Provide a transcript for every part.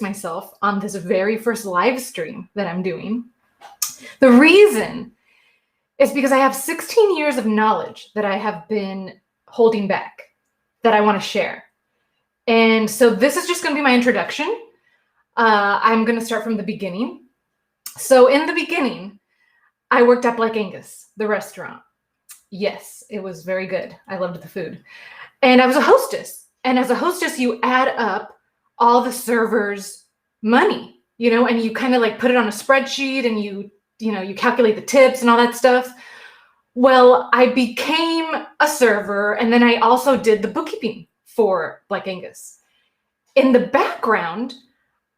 myself on this very first live stream that I'm doing. The reason is because I have 16 years of knowledge that I have been holding back that I want to share. And so this is just going to be my introduction. I'm going to start from the beginning. So in the beginning, I worked at Black Angus, the restaurant. Yes, it was very good. I loved the food. And I was a hostess. And as a hostess, you add up all the servers' money, and you kind of like put it on a spreadsheet and you calculate the tips and all that stuff. Well, I became a server, and then I also did the bookkeeping for Black Angus. In the background,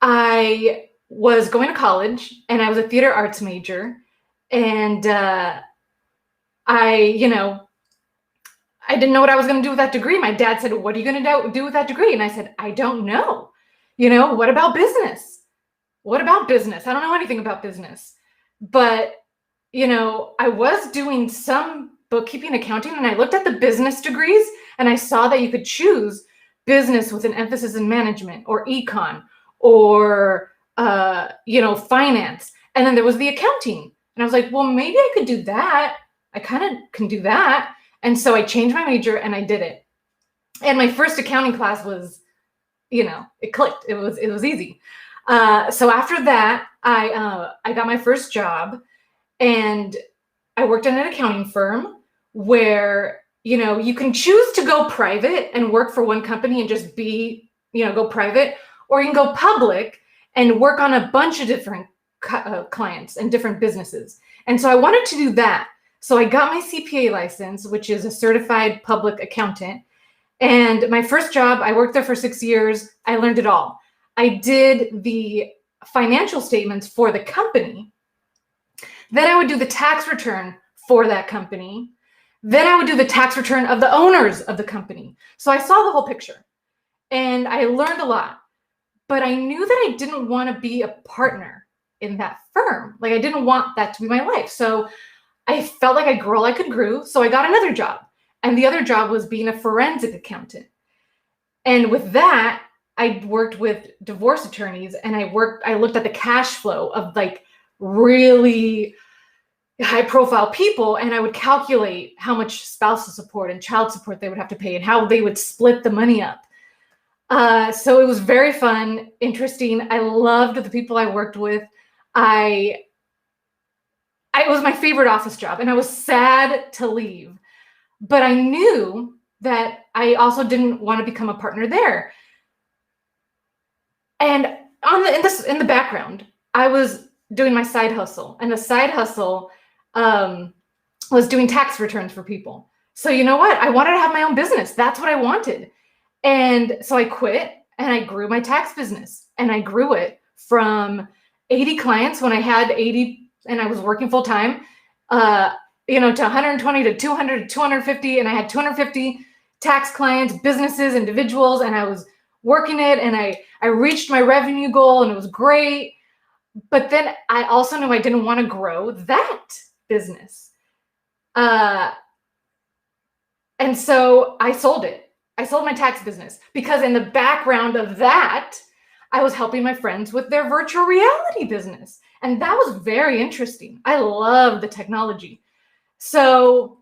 I was going to college, and I was a theater arts major, and I didn't know what I was going to do with that degree. My dad said, "What are you going to do with that degree?" And I said, "I don't know. What about business? What about business? I don't know anything about business." But, I was doing some bookkeeping, accounting, and I looked at the business degrees, and I saw that you could choose business with an emphasis in management or econ or, finance. And then there was the accounting. And I was like, well, maybe I could do that. I kind of can do that. And so I changed my major and I did it. And my first accounting class was, it clicked. It was easy. So after that, I got my first job, and I worked in an accounting firm where, you can choose to go private and work for one company and just go private, or you can go public and work on a bunch of different clients and different businesses. And so I wanted to do that. So I got my CPA license, which is a certified public accountant. And my first job, I worked there for 6 years. I learned it all. I did the financial statements for the company. Then I would do the tax return for that company. Then I would do the tax return of the owners of the company. So I saw the whole picture and I learned a lot, but I knew that I didn't want to be a partner in that firm. Like, I didn't want that to be my life. So I felt like I grew all I could grow. So I got another job, and the other job was being a forensic accountant. And with that, I worked with divorce attorneys, and I looked at the cash flow of like really high profile people, and I would calculate how much spousal support and child support they would have to pay and how they would split the money up. So it was very fun, interesting. I loved the people I worked with. It was my favorite office job, and I was sad to leave, but I knew that I also didn't want to become a partner there. And in the background, I was doing my side hustle, and the side hustle was doing tax returns for people. So you know what? I wanted to have my own business. That's what I wanted. And so I quit, and I grew my tax business, and I grew it from 80 clients when I had 80 and I was working full time, to 120 to 200 to 250. And I had 250 tax clients, businesses, individuals, and I was working it, and I reached my revenue goal, and it was great. But then I also knew I didn't want to grow that business. And so I sold it. I sold my tax business because in the background of that, I was helping my friends with their virtual reality business. And that was very interesting. I love the technology. So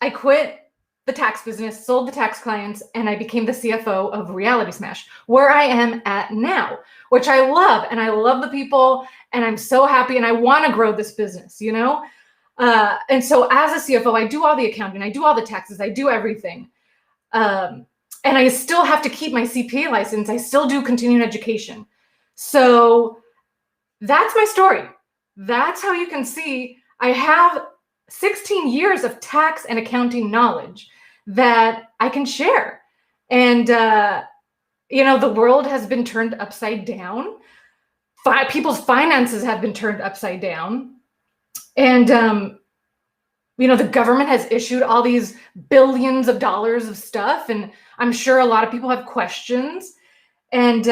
I quit the tax business, sold the tax clients, and I became the CFO of Reality Smash, where I am at now, which I love. And I love the people, and I'm so happy, and I want to grow this business, And so as a CFO, I do all the accounting, I do all the taxes, I do everything. And I still have to keep my CPA license. I still do continuing education. So that's my story. That's how you can see I have 16 years of tax and accounting knowledge that I can share. And, the world has been turned upside down. People's finances have been turned upside down. And, the government has issued all these billions of dollars of stuff. And I'm sure a lot of people have questions. And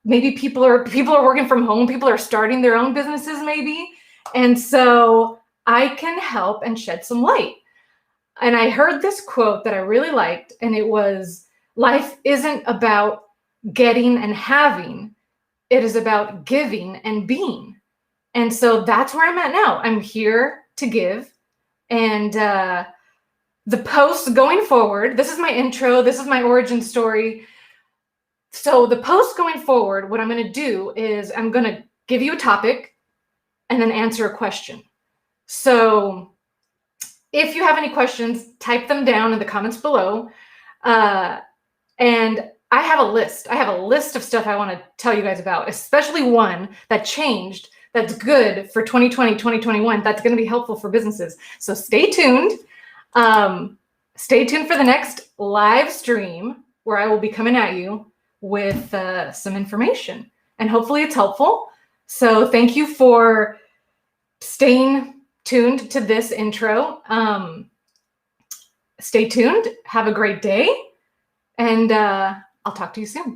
maybe people are working from home. People are starting their own businesses maybe. And so I can help and shed some light. And I heard this quote that I really liked. And it was, life isn't about getting and having. It is about giving and being. And so that's where I'm at now. I'm here to give. And the posts going forward, this is my intro, this is my origin story. So the post going forward, what I'm going to do is I'm going to give you a topic and then answer a question. So if you have any questions, type them down in the comments below. And I have a list. I have a list of stuff I want to tell you guys about, especially one that changed that's good for 2020, 2021. That's going to be helpful for businesses. So stay tuned. Stay tuned for the next live stream where I will be coming at you with some information, and hopefully it's helpful. So thank you for staying tuned to this intro. Stay tuned. Have a great day, and I'll talk to you soon.